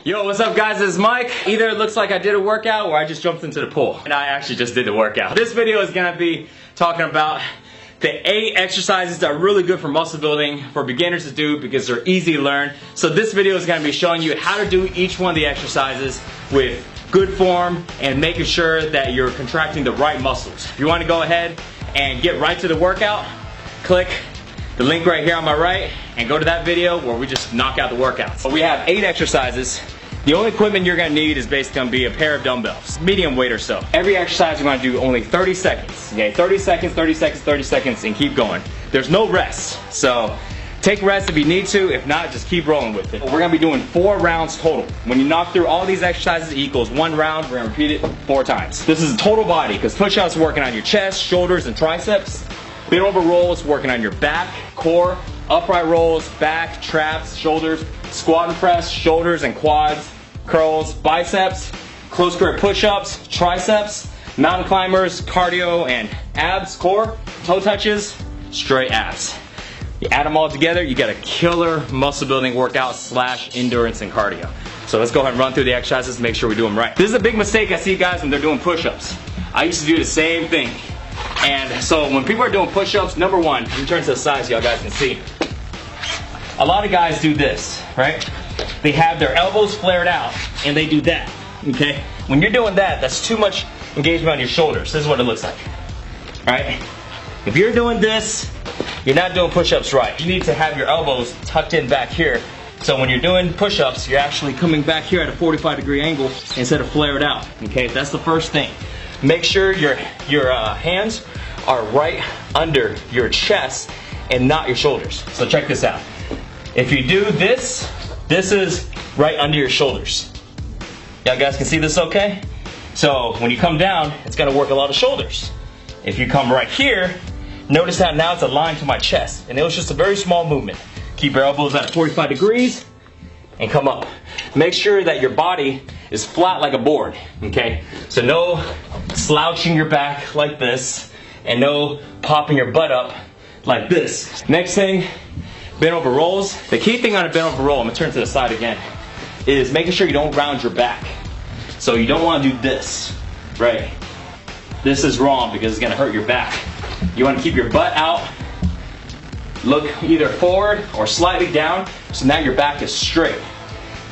Yo, what's up guys, this is Mike. Either it looks like I did a workout or I just jumped into the pool. And I actually just did the workout. This video is gonna be talking about the 8 exercises that are really good for muscle building for beginners to do because they're easy to learn. So this video is gonna be showing you how to do each one of the exercises with good form and making sure that you're contracting the right muscles. If you wanna go ahead and get right to the workout, click the link right here on my right and go to that video where we just knock out the workouts. So we have 8 exercises. The only equipment you're gonna need is basically gonna be a pair of dumbbells, medium weight or so. Every exercise you're gonna do only 30 seconds. Okay, 30 seconds, 30 seconds, 30 seconds, and keep going. There's no rest, so take rest if you need to. If not, just keep rolling with it. We're gonna be doing 4 rounds total. When you knock through all these exercises, it equals 1 round. We're gonna repeat it 4 times. This is total body, because push-ups working on your chest, shoulders, and triceps. Bent over rolls working on your back, core. Upright rolls, back, traps, shoulders. Squat and press, shoulders and quads. Curls, biceps. Close grip push-ups, triceps. Mountain climbers, cardio and abs, core. Toe touches, straight abs. You add them all together, you get a killer muscle building workout / endurance and cardio. So let's go ahead and run through the exercises and make sure we do them right. This is a big mistake I see guys when they're doing push-ups. I used to do the same thing. And so when people are doing push-ups, number one, let me turn to the side so y'all guys can see. A lot of guys do this, right? They have their elbows flared out and they do that, okay? When you're doing that, that's too much engagement on your shoulders. This is what it looks like, all right? If you're doing this, you're not doing push-ups right. You need to have your elbows tucked in back here. So when you're doing push-ups, you're actually coming back here at a 45-degree angle instead of flared out, okay? That's the first thing. Make sure your hands are right under your chest and not your shoulders. So check this out. If you do this, this is right under your shoulders. Y'all guys can see this okay? So when you come down, it's gonna work a lot of shoulders. If you come right here, notice how now it's aligned to my chest. And it was just a very small movement. Keep your elbows at 45 degrees and come up. Make sure that your body is flat like a board, okay? So no slouching your back like this and no popping your butt up like this. Next thing, bent over rolls. The key thing on a bent over roll, I'm gonna turn to the side again, is making sure you don't round your back. So you don't wanna do this, right? This is wrong because it's gonna hurt your back. You wanna keep your butt out, look either forward or slightly down, so now your back is straight.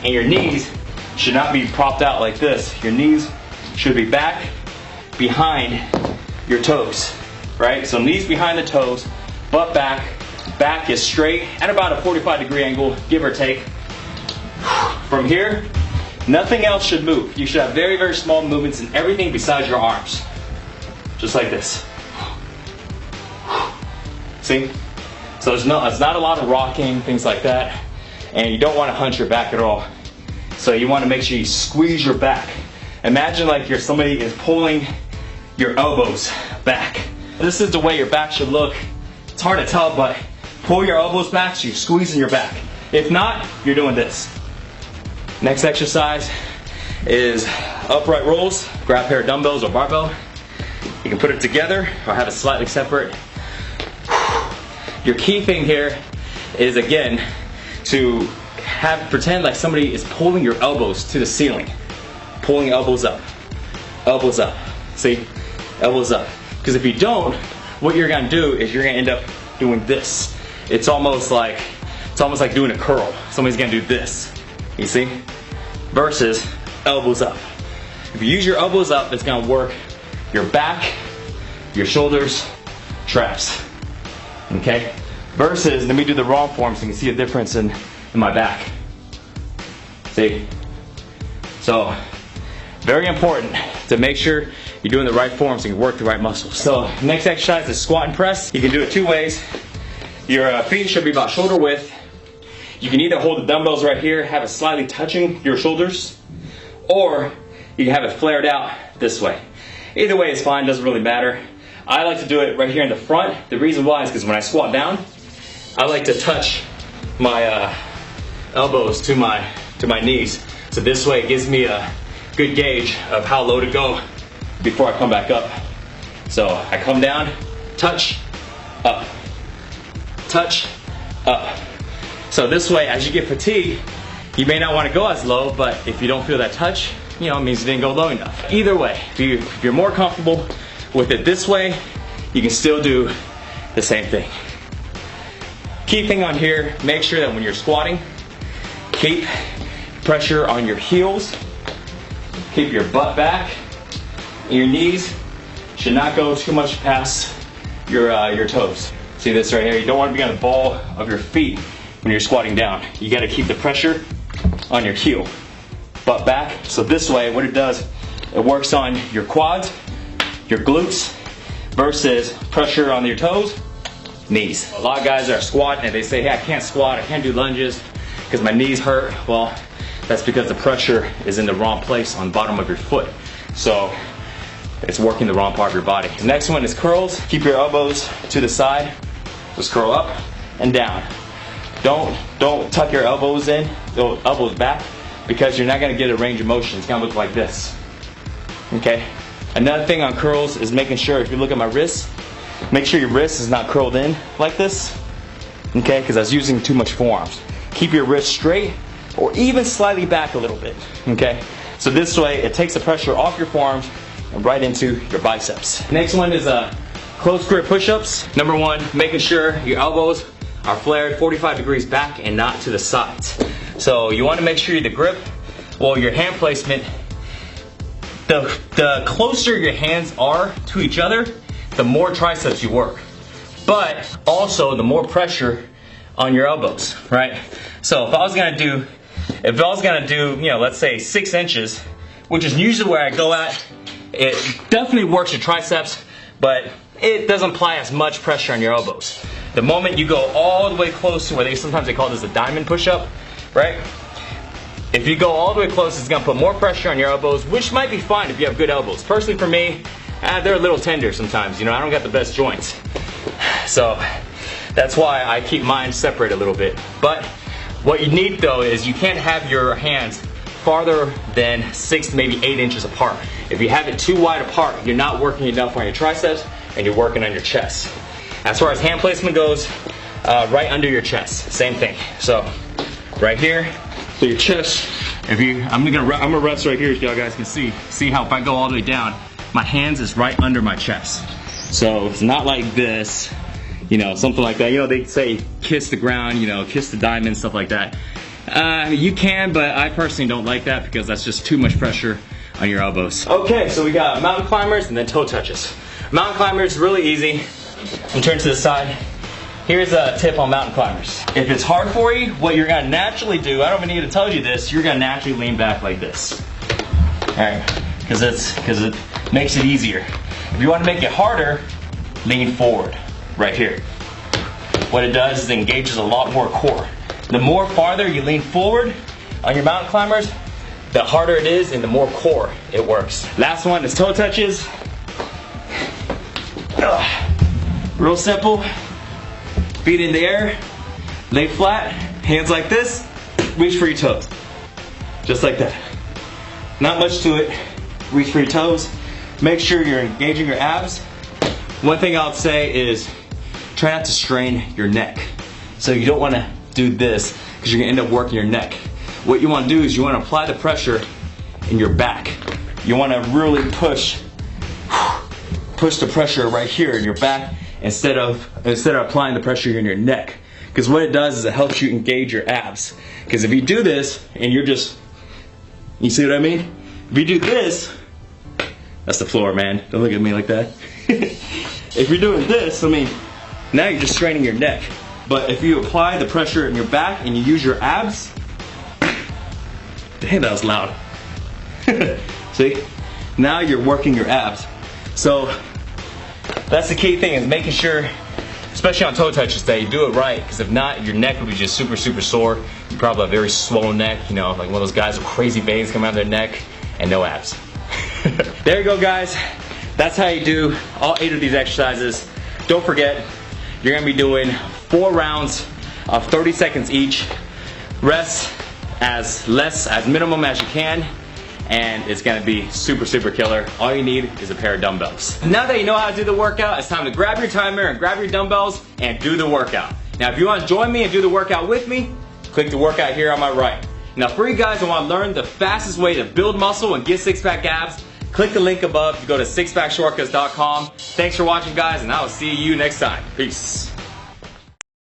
And your knees should not be propped out like this. Your knees should be back behind your toes, right? So knees behind the toes, butt back, back is straight at about a 45-degree angle, give or take. From here, nothing else should move. You should have very, very small movements in everything besides your arms. Just like this. See? So it's not a lot of rocking, things like that. And you don't want to hunch your back at all. So you want to make sure you squeeze your back. Imagine like somebody is pulling your elbows back. This is the way your back should look. It's hard to tell, but pull your elbows back so you're squeezing your back. If not, you're doing this. Next exercise is upright rolls. Grab a pair of dumbbells or barbell. You can put it together or have it slightly separate. Your key thing here is, again, to pretend like somebody is pulling your elbows to the ceiling. Pulling elbows up. Elbows up. See? Elbows up. Because if you don't, what you're gonna do is you're gonna end up doing this. It's almost like doing a curl. Somebody's gonna do this. You see? Versus elbows up. If you use your elbows up, it's gonna work your back, your shoulders, traps. Okay? Versus, let me do the wrong form so you can see a difference in my back. See? So, very important to make sure you're doing the right form so you can work the right muscles. So, next exercise is squat and press. You can do it 2 ways. Your feet should be about shoulder width. You can either hold the dumbbells right here, have it slightly touching your shoulders, or you can have it flared out this way. Either way is fine, doesn't really matter. I like to do it right here in the front. The reason why is because when I squat down, I like to touch my elbows to my knees. So this way it gives me a good gauge of how low to go before I come back up. So I come down, touch, up, touch, up. So this way, as you get fatigued, You may not want to go as low, but if you don't feel that touch, you know, it means you didn't go low enough. Either way, if you're more comfortable with it this way, you can still do the same thing. Key thing on here, make sure that when you're squatting, keep pressure on your heels, keep your butt back, and your knees should not go too much past your toes. See this right here? You don't want to be on the ball of your feet when you're squatting down. You got to keep the pressure on your heel, butt back. So this way, what it does, it works on your quads, your glutes, versus pressure on your toes, knees. A lot of guys are squatting and they say, hey, I can't squat, I can't do lunges because my knees hurt. Well, that's because the pressure is in the wrong place on the bottom of your foot. So it's working the wrong part of your body. The next one is curls. Keep your elbows to the side. Just curl up and down. Don't tuck your elbows in, elbows back, because you're not gonna get a range of motion. It's gonna look like this, okay? Another thing on curls is making sure, if you look at my wrist, make sure your wrist is not curled in like this, okay? Because I was using too much forearms. Keep your wrist straight, or even slightly back a little bit, okay? So this way, it takes the pressure off your forearms and right into your biceps. Next one is close grip push-ups. Number one, making sure your elbows are flared 45 degrees back and not to the sides. So you want to make sure the grip, well, your hand placement, the closer your hands are to each other, the more triceps you work. But also the more pressure on your elbows, right? So if I was gonna do, you know, let's say 6 inches, which is usually where I go at, it definitely works your triceps, but it doesn't apply as much pressure on your elbows. The moment you go all the way close to where sometimes they call this a diamond push-up, right? If you go all the way close, it's gonna put more pressure on your elbows, which might be fine if you have good elbows. Personally for me, they're a little tender sometimes, you know, I don't got the best joints. So that's why I keep mine separate a little bit. But what you need though is you can't have your hands farther than 6 to maybe 8 inches apart. If you have it too wide apart, you're not working enough on your triceps and you're working on your chest. As far as hand placement goes, right under your chest, same thing. So right here, so your chest, I'm gonna rest right here so y'all guys can see. See how if I go all the way down, my hands is right under my chest. So it's not like this, you know, something like that. You know, they say kiss the ground, you know, kiss the diamond, stuff like that. You can, but I personally don't like that because that's just too much pressure on your elbows. Okay, so we got mountain climbers and then toe touches. Mountain climbers, really easy. And turn to the side. Here's a tip on mountain climbers. If it's hard for you, what you're gonna naturally do, I don't even need to tell you this, you're gonna naturally lean back like this. All right, because it makes it easier. If you wanna make it harder, lean forward, right here. What it does is it engages a lot more core. The more farther you lean forward on your mountain climbers, the harder it is and the more core it works. Last one is toe touches. Real simple. Feet in the air, lay flat, hands like this, reach for your toes. Just like that. Not much to it. Reach for your toes. Make sure you're engaging your abs. One thing I'll say is try not to strain your neck. So you don't want to do this because you're going to end up working your neck. What you want to do is you want to apply the pressure in your back. You want to really push the pressure right here in your back instead of applying the pressure in your neck. Because what it does is it helps you engage your abs. Because if you do this and you see what I mean? If you do this, that's the floor, man. Don't look at me like that. If you're doing this, now you're just straining your neck. But if you apply the pressure in your back and you use your abs, damn, that was loud. See? Now you're working your abs. So that's the key thing, is making sure, especially on toe touches, that you do it right. Because if not, your neck will be just super, super sore. You probably have a very swollen neck, you know, like one of those guys with crazy veins coming out of their neck and no abs. There you go, guys. That's how you do all 8 of these exercises. Don't forget, you're gonna be doing 4 rounds of 30 seconds each. Rest as minimum as you can, and it's gonna be super, super killer. All you need is a pair of dumbbells. Now that you know how to do the workout, it's time to grab your timer and grab your dumbbells and do the workout. Now, if you wanna join me and do the workout with me, click the workout here on my right. Now for you guys who want to learn the fastest way to build muscle and get six-pack abs, click the link above to go to sixpackshortcuts.com. Thanks for watching, guys, and I will see you next time. Peace.